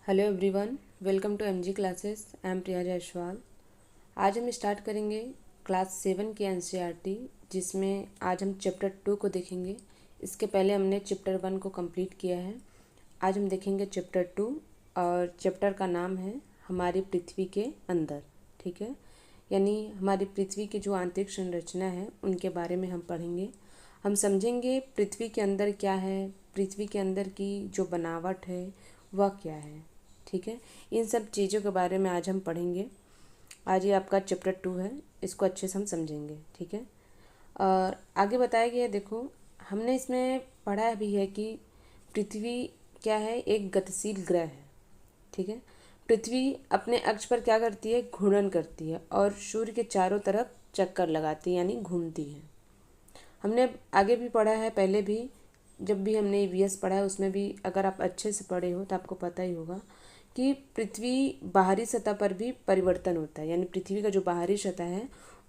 Hello everyone, welcome to MG classes. I am Priya Jaiswal. आज हम start करेंगे क्लास 7 की एनसीईआरटी, जिसमें आज हम चैप्टर 2 को देखेंगे। इसके पहले हमने चैप्टर 1 को कंप्लीट किया है। आज हम देखेंगे चैप्टर 2 और चैप्टर का नाम है हमारी पृथ्वी के अंदर। ठीक है, यानी हमारी पृथ्वी की जो आंतरिक संरचना है उनके बारे में हम पढ़ेंगे। हम समझेंगे पृथ्वी के अंदर क्या है, पृथ्वी के अंदर की जो बनावट है वह क्या है। ठीक है, इन सब चीज़ों के बारे में आज हम पढ़ेंगे। आज ये आपका चैप्टर 2 है, इसको अच्छे से हम समझेंगे। ठीक है, और आगे बताया गया है, देखो हमने इसमें पढ़ा भी है कि पृथ्वी क्या है, एक गतिशील ग्रह है। ठीक है, पृथ्वी अपने अक्ष पर क्या करती है, घूर्णन करती है और सूर्य के चारों तरफ चक्कर लगाती है, यानी घूमती है। हमने आगे भी पढ़ा है, पहले भी जब भी हमने ईवीएस पढ़ा है उसमें भी अगर आप अच्छे से पढ़े हो तो आपको पता ही होगा कि पृथ्वी बाहरी सतह पर भी परिवर्तन होता है। यानी पृथ्वी का जो बाहरी सतह है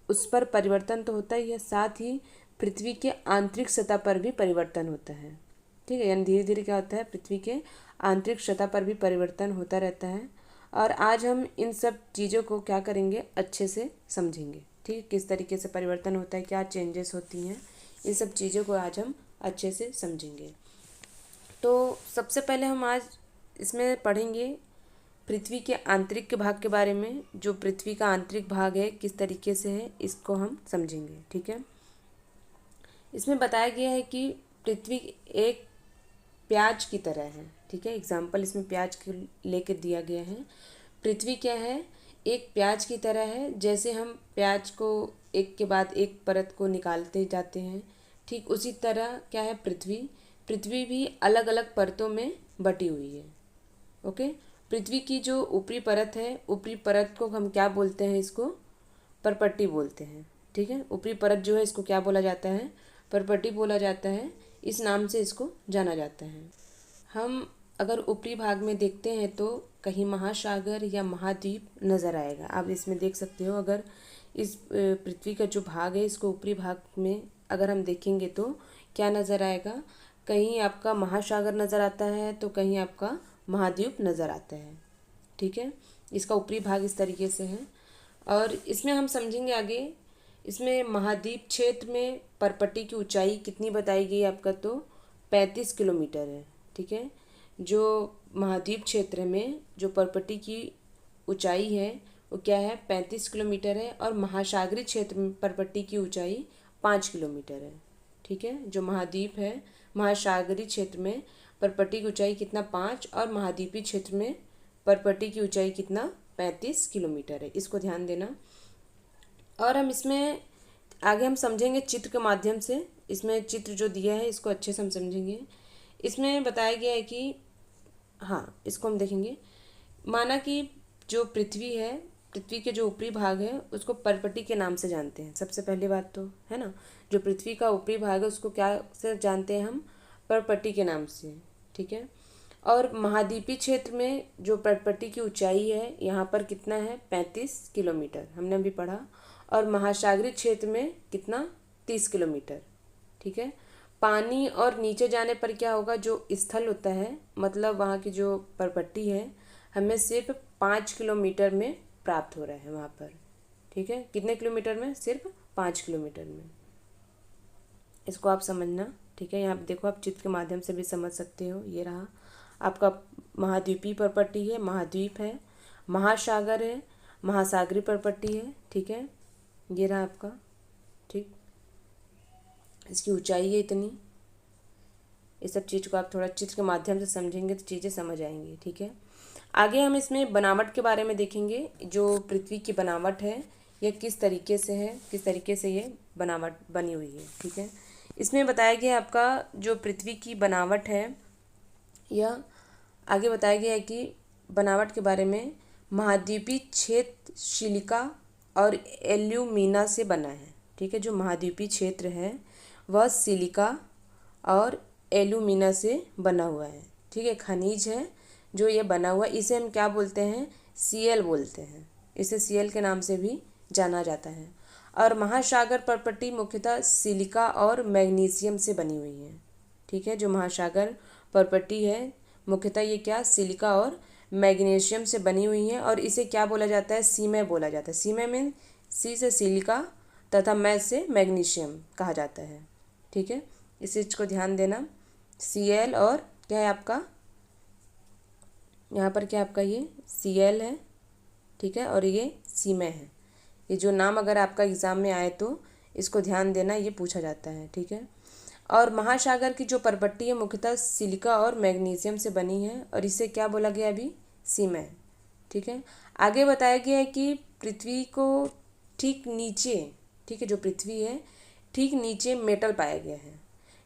उस पर परिवर्तन तो होता ही है, साथ ही पृथ्वी के आंतरिक सतह पर भी परिवर्तन होता है। ठीक है, यानी धीरे धीरे क्या होता है, पृथ्वी के आंतरिक सतह पर भी परिवर्तन होता रहता है। और आज हम इन सब चीज़ों को क्या करेंगे, अच्छे से समझेंगे। ठीक है, किस तरीके से परिवर्तन होता है, क्या चेंजेस होती हैं, इन सब चीज़ों को आज हम अच्छे से समझेंगे। तो सबसे पहले हम आज इसमें पढ़ेंगे पृथ्वी के आंतरिक के भाग के बारे में। जो पृथ्वी का आंतरिक भाग है किस तरीके से है, इसको हम समझेंगे। ठीक है, इसमें बताया गया है कि पृथ्वी एक प्याज की तरह है। ठीक है, एग्जाम्पल इसमें प्याज के लेके दिया गया है। पृथ्वी क्या है, एक प्याज की तरह है। जैसे हम प्याज को एक के बाद एक परत को निकालते जाते हैं, ठीक उसी तरह क्या है पृथ्वी। पृथ्वी भी अलग अलग परतों में बटी हुई है। ओके, पृथ्वी की जो ऊपरी परत है, ऊपरी परत को हम क्या बोलते हैं, इसको परपट्टी बोलते हैं। ठीक है, ऊपरी परत जो है इसको क्या बोला जाता है, परपट्टी बोला जाता है। इस नाम से इसको जाना जाता है। हम अगर ऊपरी भाग में देखते हैं तो कहीं महासागर या महाद्वीप नज़र आएगा। आप इसमें देख सकते हो, अगर इस पृथ्वी का जो भाग है इसको ऊपरी भाग में अगर हम देखेंगे तो क्या नज़र आएगा, कहीं आपका महासागर नज़र आता है तो कहीं आपका महाद्वीप नज़र आता है। ठीक है, इसका ऊपरी भाग इस तरीके से है। और इसमें हम समझेंगे आगे, इसमें महाद्वीप क्षेत्र में परपट्टी की ऊंचाई कितनी बताई गई आपका, तो 35 किलोमीटर है। ठीक है, जो महाद्वीप क्षेत्र में जो परपट्टी की ऊंचाई है वो क्या है, 35 किलोमीटर है। और महासागरीय क्षेत्र में परपट्टी की ऊंचाई 5 किलोमीटर है। ठीक है, जो महाद्वीप है महासागरीय क्षेत्र में परपट्टी की ऊंचाई कितना, 5, और महाद्वीपीय क्षेत्र में परपट्टी की ऊंचाई कितना, 35 किलोमीटर है। इसको ध्यान देना। और हम इसमें आगे हम समझेंगे चित्र के माध्यम से। इसमें चित्र जो दिया है इसको अच्छे से हम समझेंगे। इसमें बताया गया है कि हाँ, इसको हम देखेंगे। माना कि जो पृथ्वी है, पृथ्वी के जो ऊपरी भाग है उसको परपट्टी के नाम से जानते हैं। सबसे पहली बात तो है ना, जो पृथ्वी का ऊपरी भाग है उसको क्या से जानते हैं हम, परपट्टी के नाम से। ठीक है, और महाद्वीपीय क्षेत्र में जो परपट्टी की ऊंचाई है यहाँ पर कितना है, 35 किलोमीटर, हमने अभी पढ़ा। और महासागरीय क्षेत्र में कितना, 30 किलोमीटर। ठीक है, पानी और नीचे जाने पर क्या होगा, जो स्थल होता है मतलब वहाँ की जो परपट्टी है हमें सिर्फ 5 किलोमीटर में प्राप्त हो रहा है वहाँ पर। ठीक है, कितने किलोमीटर में, सिर्फ 5 किलोमीटर में। इसको आप समझना। ठीक है, यहाँ पे देखो, आप चित्र के माध्यम से भी समझ सकते हो। ये रहा आपका महाद्वीपीय परपट्टी है, महाद्वीप है, महासागर है, महासागरीय परपट्टी है। ठीक है, ये रहा आपका। ठीक, इसकी ऊंचाई है इतनी। इस सब चीज़ को आप थोड़ा चित्र के माध्यम से समझेंगे तो चीज़ें समझ आएंगी। ठीक है, आगे हम इसमें बनावट के बारे में देखेंगे। जो पृथ्वी की बनावट है यह किस तरीके से है, किस तरीके से ये बनावट बनी हुई है। ठीक है, इसमें बताया गया आपका जो पृथ्वी की बनावट है, यह आगे बताया गया है कि बनावट के बारे में महाद्वीपीय क्षेत्र सिलिका और एल्यूमिना से बना है। ठीक है, जो महाद्वीपीय क्षेत्र है वह सिलिका और एल्यूमिना से बना हुआ है। ठीक है, खनिज है जो ये बना हुआ, इसे हम क्या बोलते हैं, सीएल बोलते हैं। इसे सीएल के नाम से भी जाना जाता है। और महासागर परपट्टी मुख्यतः सिलिका और मैग्नीशियम से बनी हुई है। ठीक है, जो महासागर परपट्टी है मुख्यतः ये क्या, सिलिका और मैग्नीशियम से बनी हुई हैं और इसे क्या बोला जाता है, सीमेय बोला जाता है। सीमेय मीन सी से सिलिका तथा मै से मैग्नीशियम कहा जाता है। ठीक है, इस चीज़ को ध्यान देना। Cl और क्या है आपका, यहाँ पर क्या आपका ये Cl है, ठीक है, और ये सीमेय है। ये जो नाम अगर आपका एग्ज़ाम में आए तो इसको ध्यान देना, ये पूछा जाता है। ठीक है, और महासागर की जो परपट्टी है मुख्यतः सिलिका और मैग्नीशियम से बनी है और इसे क्या बोला गया अभी, सीमेय। ठीक है, आगे बताया गया है कि पृथ्वी को ठीक नीचे, ठीक है, जो पृथ्वी है ठीक नीचे मेटल पाया गया है।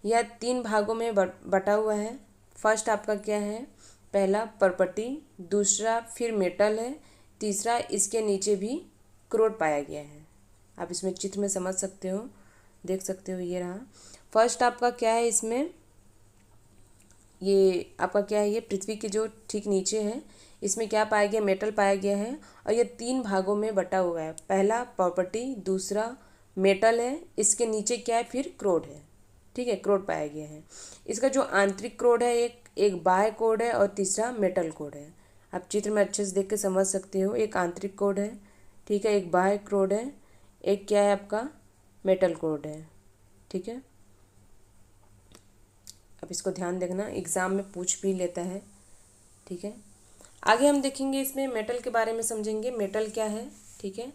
यह 3 भागों में बटा हुआ है। फर्स्ट आपका क्या है, पहला परपट्टी, दूसरा फिर मेटल है, तीसरा इसके नीचे भी क्रोड पाया गया है। आप इसमें चित्र में समझ सकते हो, देख सकते हो, ये रहा। फर्स्ट आपका क्या है, इसमें ये आपका क्या है, ये पृथ्वी के जो ठीक नीचे है इसमें क्या पाया गया, मेटल पाया गया है और ये 3 भागों में बटा हुआ है। पहला प्रॉपर्टी, दूसरा मेटल है, इसके नीचे क्या है, फिर क्रोड है। ठीक है, क्रोड पाया गया है। इसका जो आंतरिक क्रोड है एक बाह्य कोड है और तीसरा मेटल कोड है। आप चित्र में अच्छे से देख के समझ सकते हो। एक आंतरिक कोड है, ठीक है, एक बाह्य कोड है, एक क्या है आपका मेटल कोड है। ठीक है, अब इसको ध्यान देखना, एग्ज़ाम में पूछ भी लेता है। ठीक है, आगे हम देखेंगे इसमें मेटल के बारे में समझेंगे, मेटल क्या है। ठीक है,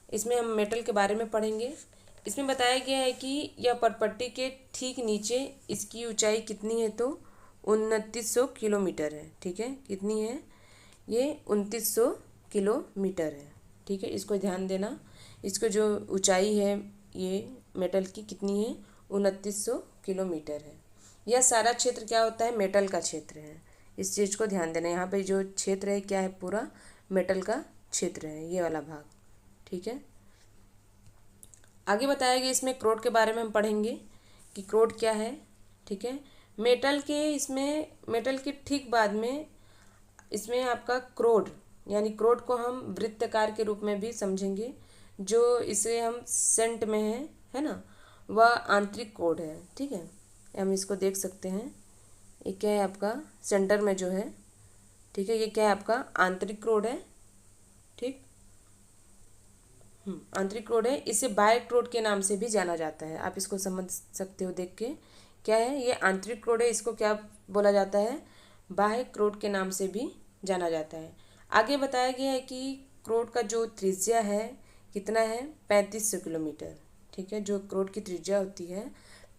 इसमें हम मेटल के बारे में पढ़ेंगे। इसमें बताया गया है कि यह परपट्टी के ठीक नीचे इसकी ऊंचाई कितनी है, तो 2900 किलोमीटर है। ठीक है, कितनी है ये, 2900 किलोमीटर है। ठीक है, इसको ध्यान देना। इसको जो ऊंचाई है ये मेटल की कितनी है, 2900 किलोमीटर है। यह सारा क्षेत्र क्या होता है, मेटल का क्षेत्र है। इस चीज़ को ध्यान देना। यहाँ पे जो क्षेत्र है क्या है, पूरा मेटल का क्षेत्र है, ये वाला भाग। ठीक है, आगे बताया गया इसमें क्रोड के बारे में हम पढ़ेंगे कि क्रोड क्या है। ठीक है, मेटल के ठीक बाद में इसमें आपका क्रोड, यानी क्रोड को हम वृत्ताकार के रूप में भी समझेंगे। जो इसे हम सेंट में है ना, वह आंतरिक कोड है। ठीक है, हम इसको देख सकते हैं, ये क्या है आपका सेंटर में जो है। ठीक है, ये क्या है आपका आंतरिक क्रोड है। ठीक, आंतरिक क्रोड है। इसे बाह्य क्रोड के नाम से भी जाना जाता है। आप इसको समझ सकते हो देख के, क्या है ये आंतरिक क्रोड है, इसको क्या बोला जाता है, बाह्य क्रोड के नाम से भी जाना जाता है। आगे बताया गया है कि क्रोड का जो त्रिज्या है कितना है, 3500 किलोमीटर। ठीक है, जो क्रोड की त्रिज्या होती है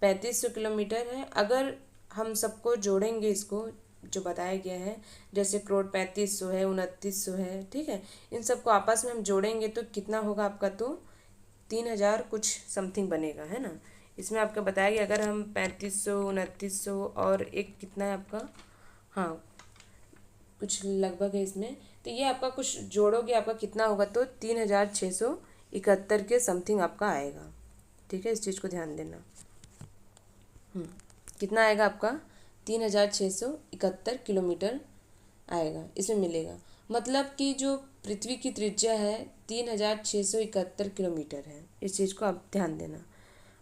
3500 किलोमीटर है। अगर हम सबको जोड़ेंगे, इसको जो बताया गया है, जैसे क्रोड 3500 है, 2900 है, ठीक है, इन सबको आपस में हम जोड़ेंगे तो कितना होगा आपका, तो 3000 कुछ समथिंग बनेगा, है ना। इसमें आपका बताया गया अगर हम 3500, 2900 और एक कितना है आपका, हाँ कुछ लगभग है इसमें, तो ये आपका कुछ जोड़ोगे आपका कितना होगा, तो 3671 के समथिंग आपका आएगा। ठीक है, इस चीज़ को ध्यान देना। कितना आएगा आपका, 3671 किलोमीटर आएगा, इसमें मिलेगा। मतलब कि जो पृथ्वी की त्रिज्या है 3671 किलोमीटर है। इस चीज़ को आप ध्यान देना,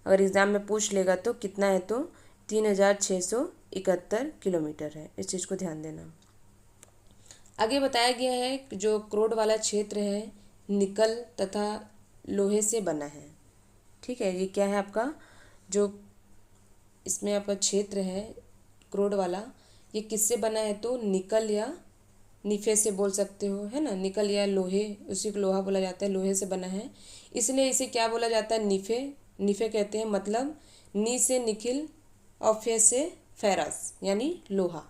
अगर एग्ज़ाम में पूछ लेगा तो कितना है, तो 3671 किलोमीटर है। इस चीज़ को ध्यान देना। आगे बताया गया है कि जो क्रोड वाला क्षेत्र है निकल तथा लोहे से बना है। ठीक है, ये क्या है आपका, जो इसमें आपका क्षेत्र है क्रोड वाला, ये किससे बना है, तो निकल या निफे से बोल सकते हो, है ना, निकल या लोहे, उसी को लोहा बोला जाता है, लोहे से बना है, इसलिए इसे क्या बोला जाता है, निफे। निफे कहते हैं, मतलब नी से निखिल और फे से फेरस, यानी लोहा।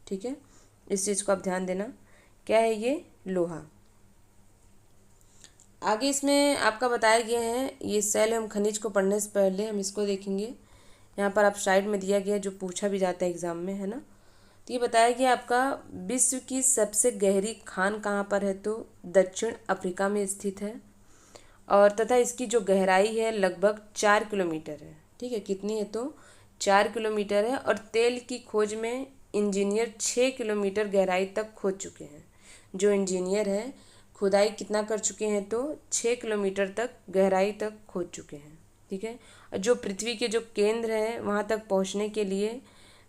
ठीक है, इस चीज़ को आप ध्यान देना, क्या है ये, लोहा। आगे इसमें आपका बताया गया है, ये सेल हम खनिज को पढ़ने से पहले हम इसको देखेंगे। यहाँ पर आप साइड में दिया गया, जो पूछा भी जाता है एग्ज़ाम में, है ना। तो ये बताया गया आपका विश्व की सबसे गहरी खान कहाँ पर है, तो दक्षिण अफ्रीका में स्थित है और तथा इसकी जो गहराई है लगभग 4 किलोमीटर है। ठीक है, कितनी है, तो 4 किलोमीटर है और तेल की खोज में इंजीनियर 6 किलोमीटर गहराई तक खोद चुके हैं। जो इंजीनियर हैं खुदाई कितना कर चुके हैं, तो 6 किलोमीटर तक गहराई तक खोद चुके हैं। ठीक है, जो पृथ्वी के जो केंद्र हैं वहाँ तक पहुँचने के लिए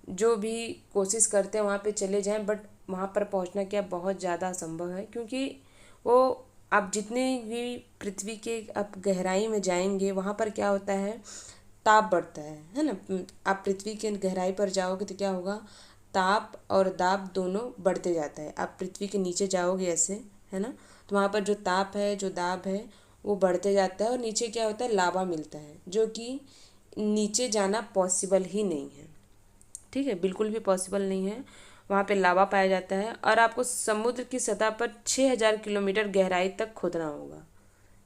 जो भी कोशिश करते हैं वहाँ पे चले जाएं, बट वहाँ पर पहुँचना क्या बहुत ज़्यादा असंभव है, क्योंकि वो आप जितने भी पृथ्वी के आप गहराई में जाएंगे वहाँ पर क्या होता है, ताप बढ़ता है ना। आप पृथ्वी के गहराई पर जाओगे तो क्या होगा, ताप और दाब दोनों बढ़ते जाता है। आप पृथ्वी के नीचे जाओगे ऐसे, है ना, तो वहाँ पर जो ताप है जो दाब है वो बढ़ते जाता है, और नीचे क्या होता है, लावा मिलता है, जो कि नीचे जाना पॉसिबल ही नहीं है। ठीक है, बिल्कुल भी पॉसिबल नहीं है। वहाँ पे लावा पाया जाता है और आपको समुद्र की सतह पर 6,000 किलोमीटर गहराई तक खोदना होगा।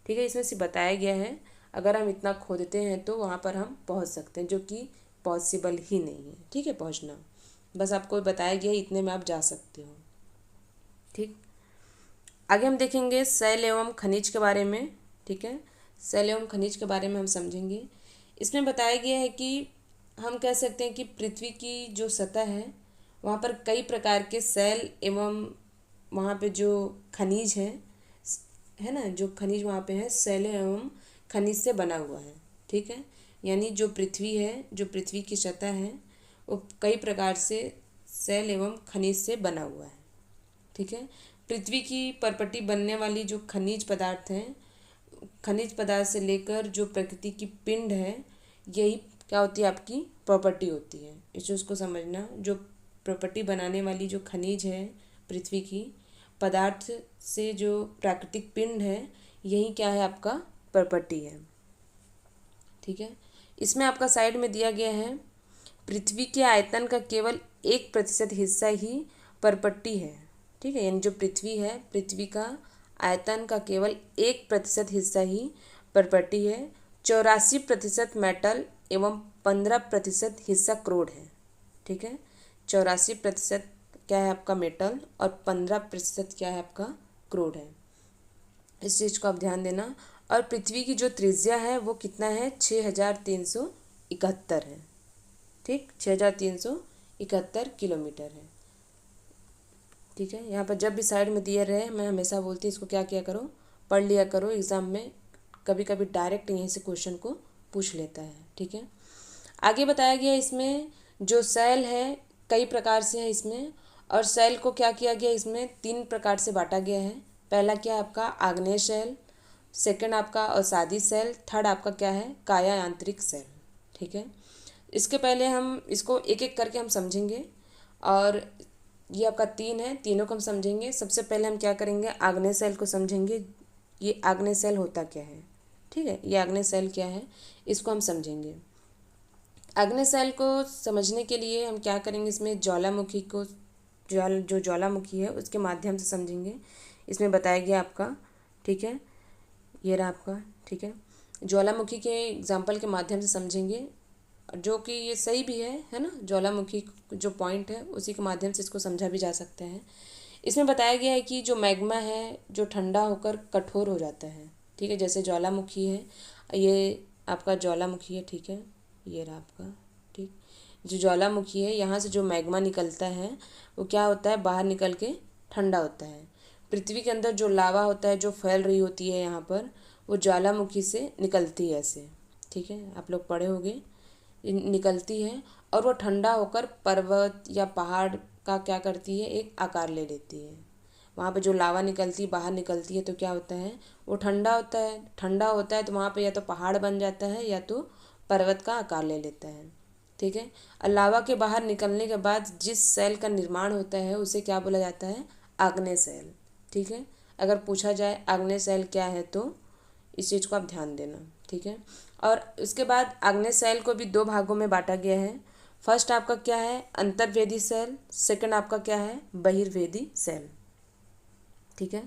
ठीक है, इसमें से बताया गया है अगर हम इतना खोदते हैं तो वहाँ पर हम पहुँच सकते हैं, जो कि पॉसिबल ही नहीं है। ठीक है, पहुँचना, बस आपको बताया गया है इतने में आप जा सकते हो। ठीक, आगे हम देखेंगे शैल एवं खनिज के बारे में। ठीक है, शैल एवं खनिज के बारे में हम समझेंगे। इसमें बताया गया है कि हम कह सकते हैं कि पृथ्वी की जो सतह है वहाँ पर कई प्रकार के शैल एवं वहाँ पे जो खनिज है ना, जो खनिज वहाँ पे है शैल एवं खनिज से बना हुआ है। ठीक है, यानी जो पृथ्वी है, जो पृथ्वी की सतह है वो कई प्रकार से शैल एवं खनिज से बना हुआ है। ठीक है, पृथ्वी की परपटी बनने वाली जो खनिज पदार्थ हैं, खनिज पदार्थ से लेकर जो प्रकृति की पिंड है, यही क्या होती है, आपकी प्रॉपर्टी होती है। इस चीज़ को समझना, जो प्रॉपर्टी बनाने वाली जो खनिज है पृथ्वी की पदार्थ से, जो प्राकृतिक पिंड है, यही क्या है, आपका प्रॉपर्टी है। ठीक है, इसमें आपका साइड में दिया गया है पृथ्वी के आयतन का केवल 1% हिस्सा ही परपट्टी है। ठीक है, यानी जो पृथ्वी है, पृथ्वी का आयतन का केवल 1% हिस्सा ही परपट्टी है। 84% मेटल एवं 15% हिस्सा क्रोड है। ठीक है, 84% क्या है आपका मेटल और 15% क्या है आपका क्रोड है। इस चीज़ को आप ध्यान देना। और पृथ्वी की जो त्रिज्या है वो कितना है, 6,371 है। ठीक, 6,371 किलोमीटर है। ठीक है, यहाँ पर जब भी साइड में दिया रहे मैं हमेशा बोलती हूँ इसको क्या किया करो, पढ़ लिया करो। एग्ज़ाम में कभी कभी डायरेक्ट यहीं से क्वेश्चन को पूछ लेता है। ठीक है, आगे बताया गया इसमें जो शैल है कई प्रकार से है इसमें, और शैल को क्या किया गया, इसमें 3 प्रकार से बांटा गया है। पहला क्या है आपका आग्नेय शैल, सेकंड आपका अवसादी शैल, थर्ड आपका क्या है, काया यांत्रिक शैल। ठीक है, इसके पहले हम इसको एक एक करके हम समझेंगे, और ये आपका 3 है, तीनों को हम समझेंगे। सबसे पहले हम क्या करेंगे, आग्नेय शैल को समझेंगे। ये आग्नेय शैल होता क्या है, ठीक है, ये आग्नेय शैल क्या है इसको हम समझेंगे। आग्नेय शैल को समझने के लिए हम क्या करेंगे, इसमें ज्वालामुखी को जो ज्वालामुखी है उसके माध्यम से समझेंगे। इसमें बताया गया आपका, ठीक है, ये रहा आपका। ठीक है, ज्वालामुखी के एग्जाम्पल के माध्यम से समझेंगे, जो कि ये सही भी है ना। ज्वालामुखी जो पॉइंट है उसी के माध्यम से इसको समझा भी जा सकता है। इसमें बताया गया है कि जो मैग्मा है जो ठंडा होकर कठोर हो जाता है। ठीक है, जैसे ज्वालामुखी है, ये आपका ज्वालामुखी है। ठीक है, ये रहा आपका। ठीक, जो ज्वालामुखी है यहाँ से जो मैग्मा निकलता है वो क्या होता है, बाहर निकल के ठंडा होता है। पृथ्वी के अंदर जो लावा होता है जो फैल रही होती है यहाँ पर, वो ज्वालामुखी से निकलती है ऐसे। ठीक है, आप लोग पढ़े होंगे, निकलती है और वो ठंडा होकर पर्वत या पहाड़ का क्या करती है, एक आकार ले लेती है। वहाँ पे जो लावा निकलती बाहर निकलती है तो क्या होता है, वो ठंडा होता है। ठंडा होता है तो वहाँ पे या तो पहाड़ बन जाता है या तो पर्वत का आकार ले लेता है। ठीक है, और लावा के बाहर निकलने के बाद जिस सेल का निर्माण होता है उसे क्या बोला जाता है, आग्नेय सेल। ठीक है, अगर पूछा जाए आग्नेय सेल क्या है तो इस चीज़ को आप ध्यान देना। ठीक है, और उसके बाद आग्नेय सेल को भी 2 भागों में बांटा गया है। फर्स्ट आपका क्या है, अंतर्वेदी सेल, सेकंड आपका क्या है, बहिर्वेदी सेल। ठीक है,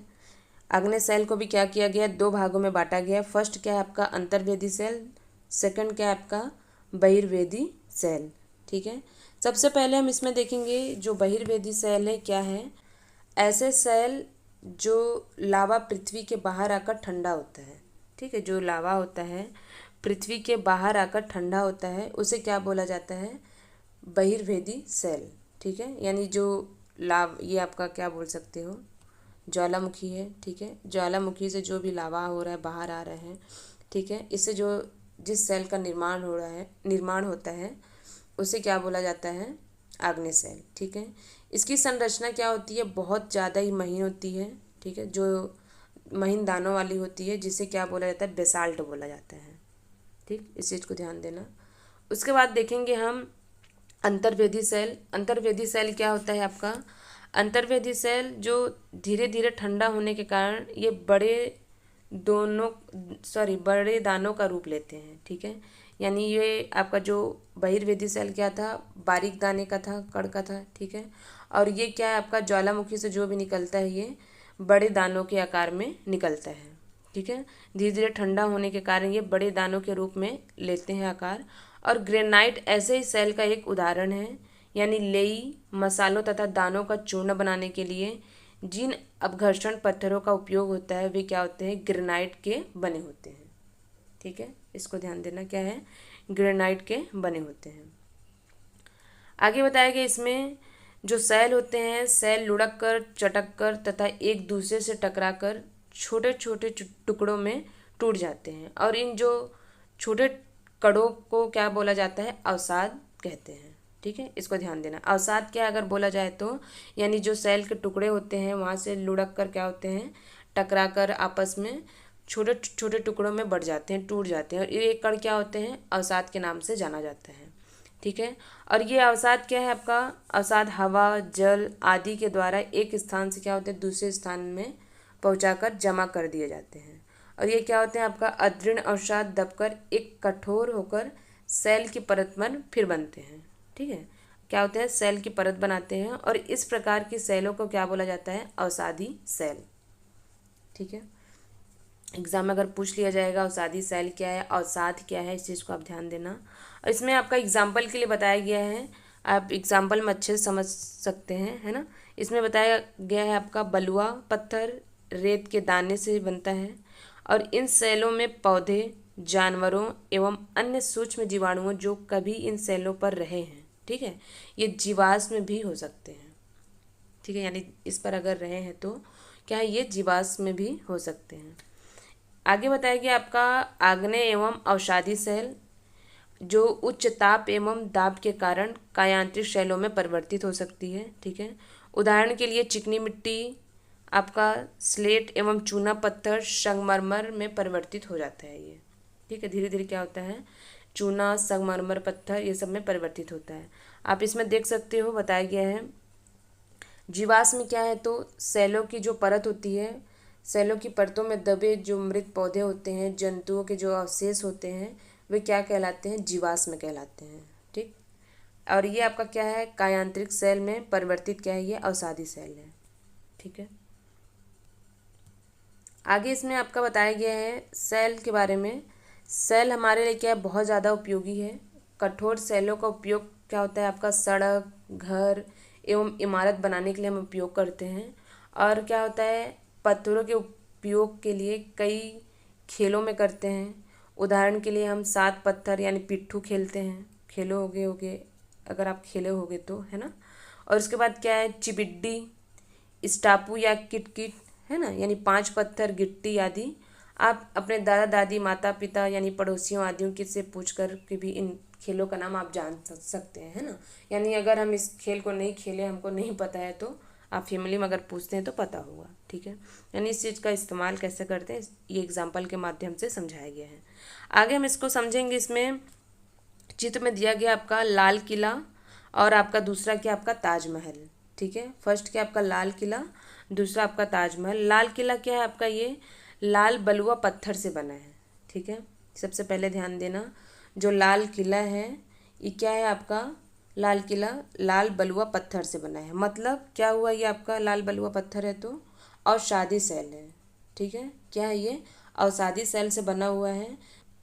आग्नेय सेल को भी क्या किया गया, 2 भागों में बांटा गया है। फर्स्ट क्या है आपका अंतर्वेदी सेल, सेकंड क्या है आपका बहिर्वेदी सेल। ठीक है, सबसे पहले हम इसमें देखेंगे जो बहिर्वेदी सेल है क्या है, ऐसे सेल जो लावा पृथ्वी के बाहर आकर ठंडा होता है। ठीक है, जो लावा होता है पृथ्वी के बाहर आकर ठंडा होता है उसे क्या बोला जाता है, बहिर्वेदी सेल। ठीक है, यानी जो ये आपका क्या बोल सकते हो, ज्वालामुखी है। ठीक है, ज्वालामुखी से जो भी लावा हो रहा है बाहर आ रहा है। ठीक है, इससे जो जिस सेल का निर्माण होता है उसे क्या बोला जाता है, आग्नेय सेल। ठीक है, इसकी संरचना क्या होती है, बहुत ज़्यादा ही महीन होती है, ठीक है, जो महीन दानों वाली होती है, जिसे क्या बोला जाता है, बेसाल्ट बोला जाता है। ठीक, इस चीज़ को ध्यान देना। उसके बाद देखेंगे हम अंतर्वेदी सेल। अंतर्वेदी सेल क्या होता है आपका, अंतर्वेदी सेल जो धीरे धीरे ठंडा होने के कारण ये बड़े दानों का रूप लेते हैं, ठीक है। यानी ये आपका जो बहिर्वेदी सेल क्या था, बारीक दाने का था, कण का था, ठीक है। और ये क्या है आपका, ज्वालामुखी से जो भी निकलता है ये बड़े दानों के आकार में निकलता है, ठीक है। धीरे धीरे ठंडा होने के कारण ये बड़े दानों के रूप में लेते हैं आकार। और ग्रेनाइट ऐसे ही सेल का एक उदाहरण है। यानी लेई, मसालों तथा दानों का चूर्ण बनाने के लिए जिन अपघर्षण पत्थरों का उपयोग होता है वे क्या होते हैं, ग्रेनाइट के बने होते हैं, ठीक है। इसको ध्यान देना, क्या है, ग्रेनाइट के बने होते हैं। आगे बताया गया इसमें जो सेल होते हैं, सेल लुढ़क कर, चटक कर तथा एक दूसरे से टकरा कर छोटे छोटे टुकड़ों में टूट जाते हैं। और इन जो छोटे कणों को क्या बोला जाता है, अवसाद कहते हैं, ठीक है। इसको ध्यान देना। अवसाद क्या अगर बोला जाए तो यानी जो सेल के टुकड़े होते हैं वहाँ से लुढ़क कर क्या होते हैं, टकरा कर आपस में छोटे छोटे टुकड़ों में बढ़ जाते हैं, टूट जाते हैं। और ये कण क्या होते हैं, अवसाद के नाम से जाना जाता है, ठीक है। और ये अवसाद क्या है आपका, अवसाद हवा, जल आदि के द्वारा एक स्थान से क्या होते हैं, दूसरे स्थान में पहुंचाकर जमा कर दिए जाते हैं। और ये क्या होते हैं आपका, अदृढ़ अवसाद दबकर एक कठोर होकर सेल की परत पर फिर बनते हैं, ठीक है। क्या होते हैं, सेल की परत बनाते हैं। और इस प्रकार की सेलों को क्या बोला जाता है, अवसादी सेल, ठीक है। एग्जाम में अगर पूछ लिया जाएगा अवसादी सेल क्या है, अवसाद क्या है, इस चीज़ को आप ध्यान देना। और इसमें आपका एग्जाम्पल के लिए बताया गया है, आप एग्जाम्पल में अच्छे से समझ सकते हैं, है ना। इसमें बताया गया है आपका बलुआ पत्थर रेत के दाने से बनता है। और इन सेलों में पौधे, जानवरों एवं अन्य सूक्ष्म जीवाणुओं जो कभी इन सेलों पर रहे हैं, ठीक है, ये जीवाश्म भी हो सकते हैं, ठीक है। यानी इस पर अगर रहे हैं तो क्या है, ये जीवाश्म में भी हो सकते हैं। आगे बताया गया आपका आग्नेय एवं अवसादी सेल जो उच्च ताप एवं दाब के कारण कायांतरिक शैलों में परिवर्तित हो सकती है, ठीक है। उदाहरण के लिए चिकनी मिट्टी, आपका स्लेट एवं चूना पत्थर संगमरमर में परिवर्तित हो जाता है ये, ठीक है। धीरे धीरे क्या होता है, चूना, संगमरमर पत्थर ये सब में परिवर्तित होता है। आप इसमें देख सकते हो बताया गया है जीवाश्म क्या है, तो सेलों की जो परत होती है, सेलों की परतों में दबे जो मृत पौधे होते हैं, जंतुओं के जो अवशेष होते हैं वे क्या कहलाते हैं, जीवाश्म कहलाते हैं, ठीक। और ये आपका क्या है, कायांतरिक सेल में परिवर्तित क्या है, ये अवसादी सेल है, ठीक है। आगे इसमें आपका बताया गया है सेल के बारे में। सेल हमारे लिए क्या है, बहुत ज़्यादा उपयोगी है। कठोर सेलों का उपयोग क्या होता है आपका, सड़क, घर एवं इमारत बनाने के लिए हम उपयोग करते हैं। और क्या होता है, पत्थरों के उपयोग के लिए कई खेलों में करते हैं। उदाहरण के लिए हम 7 पत्थर यानी पिट्ठू खेलते हैं, खेलो होगे अगर आप खेले होगे तो, है ना। और उसके बाद क्या है, चिबिड्डी, स्टापू या किटकिट, है ना, यानी 5 पत्थर, गिट्टी आदि। आप अपने दादा दादी, माता पिता यानी पड़ोसियों आदियों के से पूछ कर के भी इन खेलों का नाम आप जान सकते हैं, है ना। यानी अगर हम इस खेल को नहीं खेले, हमको नहीं पता है, तो आप फैमिली में अगर पूछते हैं तो पता होगा, ठीक है। यानी इस चीज़ का इस्तेमाल कैसे करते हैं ये एग्जाम्पल के माध्यम से समझाया गया है। आगे हम इसको समझेंगे। इसमें चित्र में दिया गया आपका लाल किला और आपका दूसरा क्या आपका ताजमहल, ठीक है। फर्स्ट क्या आपका लाल किला, दूसरा आपका ताजमहल। लाल किला क्या है आपका, ये लाल बलुआ पत्थर से बना है, ठीक है। सबसे पहले ध्यान देना, जो लाल किला है ये क्या है आपका, लाल किला लाल बलुआ पत्थर से बना है। मतलब क्या हुआ, ये आपका लाल बलुआ पत्थर है तो अवसादी सेल है, ठीक है। क्या है ये, अवसादी सेल से बना हुआ है,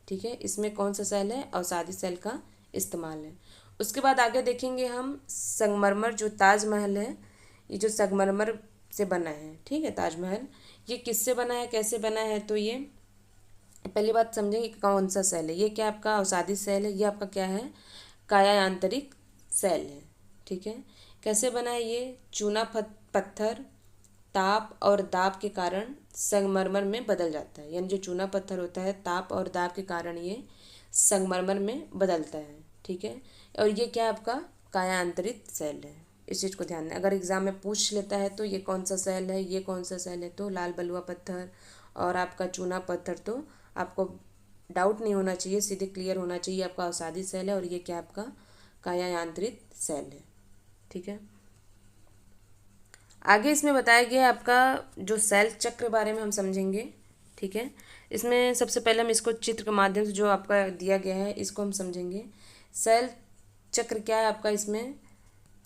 ठीक है। इसमें कौन सा सेल है, अवसादी सेल का इस्तेमाल है। उसके बाद आगे देखेंगे हम संगमरमर, जो ताजमहल है ये जो संगमरमर से बना है, ठीक है। ताजमहल ये किससे बना है, कैसे बना है, तो ये पहली बात समझेंगे कौन सा सेल है। ये क्या आपका अवसादी सेल है, ये आपका क्या है, कायांतरिक सेल है, ठीक है। कैसे बना है ये, चूना पत्थर ताप और दाब के कारण संगमरमर में बदल जाता है। यानी जो चूना पत्थर होता है ताप और दाब के कारण ये संगमरमर में बदलता है, ठीक है। और ये क्या आपका कायांतरित सेल है, इस चीज़ को ध्यान दें। अगर एग्ज़ाम में पूछ लेता है तो ये कौन सा सेल है, ये कौन सा सेल है, तो लाल बलुआ पत्थर और आपका चूना पत्थर, तो आपको डाउट नहीं होना चाहिए, सीधे क्लियर होना चाहिए आपका अवसादी सेल है और ये क्या आपका काया आंतरिक सेल है। ठीक है, आगे इसमें बताया गया है आपका जो सेल चक्र के बारे में हम समझेंगे। ठीक है, इसमें सबसे पहले हम इसको चित्र के माध्यम से जो आपका दिया गया है इसको हम समझेंगे। सेल चक्र क्या है आपका, इसमें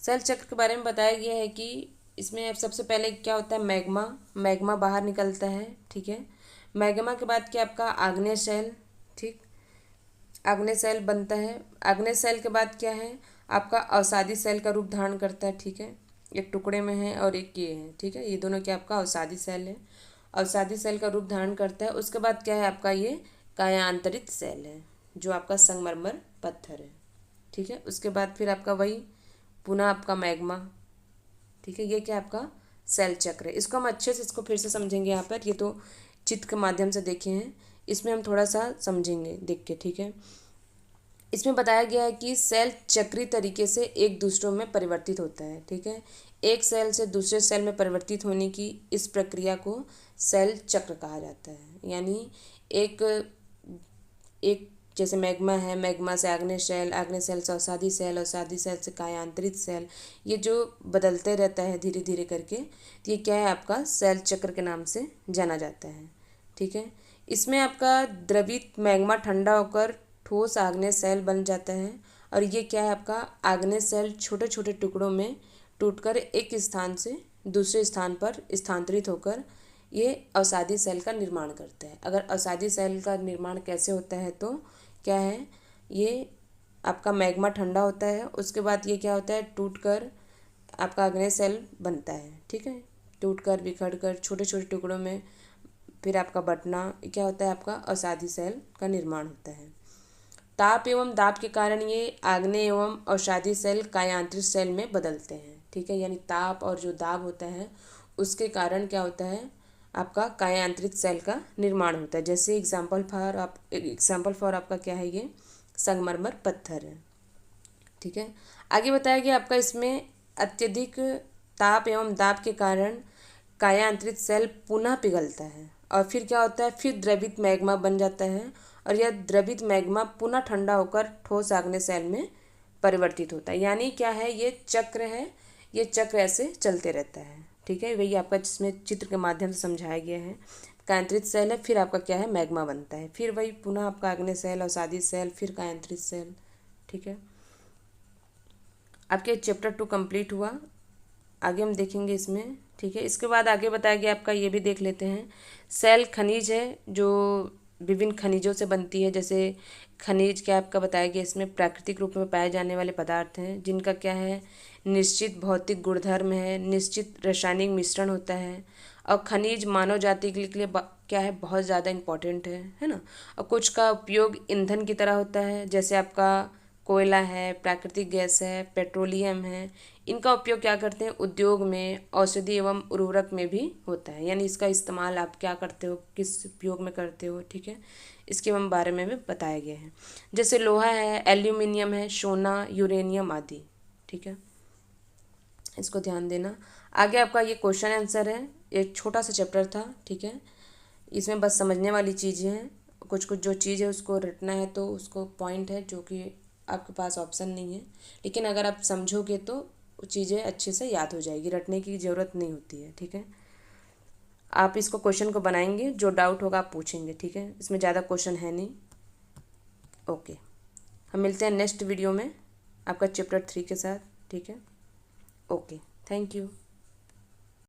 सेल चक्र के बारे में बताया गया है कि इसमें सबसे पहले क्या होता है, मैग्मा, मैग्मा बाहर निकलता है। ठीक है, मैग्मा के बाद क्या आपका आग्नेय सेल, ठीक, आग्नेय सेल बनता है। आग्नेय सेल के बाद क्या है आपका अवसादी सेल का रूप धारण करता है। ठीक है, एक टुकड़े में है और एक ये है। ठीक है, ये दोनों क्या आपका अवसादी सेल है, अवसादी सेल का रूप धारण करता है। उसके बाद क्या है आपका ये कायांतरित सेल है जो आपका संगमरमर पत्थर है। ठीक है, उसके बाद फिर आपका वही पुनः आपका मैग्मा। ठीक है, ये क्या आपका सेल चक्र है। इसको हम अच्छे से इसको फिर से समझेंगे यहाँ पर, ये तो चित्र के माध्यम से देखे हैं, इसमें हम थोड़ा सा समझेंगे देख के। ठीक है, इसमें बताया गया है कि सेल चक्रीय तरीके से एक दूसरों में परिवर्तित होता है। ठीक है, एक सेल से दूसरे सेल में परिवर्तित होने की इस प्रक्रिया को सेल चक्र कहा जाता है। यानी एक एक जैसे मैग्मा है, मैग्मा से आग्नेय सेल, आग्नेय सेल से अवसादी सेल, अवसादी सेल से कायांतरित सेल, ये जो बदलते रहता है धीरे धीरे करके, तो ये क्या है आपका सेल चक्र के नाम से जाना जाता है। ठीक है, इसमें आपका द्रवित मैग्मा ठंडा होकर ठोस आग्नेय सेल बन जाता है और ये क्या है आपका आग्नेय सेल छोटे छोटे टुकड़ों में टूटकर एक स्थान से दूसरे स्थान पर स्थानांतरित होकर ये अवसादी सेल का निर्माण करता है। अगर अवसादी सेल का निर्माण कैसे होता है तो क्या है, ये आपका मैग्मा ठंडा होता है, उसके बाद ये क्या होता है टूटकर आपका आग्नेय सेल बनता है। ठीक है, टूटकर बिखरकर छोटे छोटे टुकड़ों में फिर आपका बंटना, क्या होता है आपका अवसादी सेल का निर्माण होता है। ताप एवं दाब के कारण ये आग्नेय एवं अवसादी सेल कायांतरित सेल में बदलते हैं। ठीक है, यानी ताप और जो दाब होता है उसके कारण क्या होता है आपका कायांतरित सेल का निर्माण होता है। जैसे एग्जाम्पल फॉर आपका क्या है, ये संगमरमर पत्थर है। ठीक है, आगे बताया गया आपका इसमें अत्यधिक ताप एवं दाब के कारण कायांतरित सेल पुनः पिघलता है और फिर क्या होता है, फिर द्रवित मैग्मा बन जाता है और यह द्रवित मैग्मा पुनः ठंडा होकर ठोस आग्नेय सेल में परिवर्तित होता है। यानी क्या है, ये चक्र है, ये चक्र ऐसे चलते रहता है। ठीक है, वही आपका जिसमें चित्र के माध्यम से समझाया गया है। कायांतरित सेल है, फिर आपका क्या है मैग्मा बनता है, फिर वही पुनः आपका आग्नेय सेल, अवसादी सेल, फिर कायांतरित सेल। ठीक है, आपके चैप्टर 2 कंप्लीट हुआ, आगे हम देखेंगे इसमें। ठीक है, इसके बाद आगे बताया गया आपका ये भी देख लेते हैं। सेल खनिज है जो विभिन्न खनिजों से बनती है। जैसे खनिज क्या आपका बताया गया, इसमें प्राकृतिक रूप में पाए जाने वाले पदार्थ हैं जिनका क्या है निश्चित भौतिक गुणधर्म है, निश्चित रासायनिक मिश्रण होता है और खनिज मानव जाति के लिए क्या है बहुत ज़्यादा इम्पोर्टेंट है ना। और कुछ का उपयोग ईंधन की तरह होता है, जैसे आपका कोयला है, प्राकृतिक गैस है, पेट्रोलियम है, इनका उपयोग क्या करते हैं उद्योग में, औषधि एवं उर्वरक में भी होता है। यानी इसका इस्तेमाल आप क्या करते हो, किस उपयोग में करते हो। ठीक है, इसके बारे में भी बताया गया है। जैसे लोहा है, एल्यूमिनियम है, सोना, यूरेनियम आदि। ठीक है, इसको ध्यान देना। आगे आपका ये क्वेश्चन आंसर है, एक छोटा सा चैप्टर था। ठीक है, इसमें बस समझने वाली चीज़ें हैं, कुछ कुछ जो चीज़ है उसको रटना है, तो उसको पॉइंट है जो कि आपके पास ऑप्शन नहीं है, लेकिन अगर आप समझोगे तो चीज़ें अच्छे से याद हो जाएगी, रटने की ज़रूरत नहीं होती है। ठीक है, आप इसको क्वेश्चन को बनाएंगे, जो डाउट होगा आप पूछेंगे। ठीक है, इसमें ज़्यादा क्वेश्चन है नहीं। ओके, हम मिलते हैं नेक्स्ट वीडियो में आपका चैप्टर 3 के साथ। ठीक है, ओके, थैंक यू।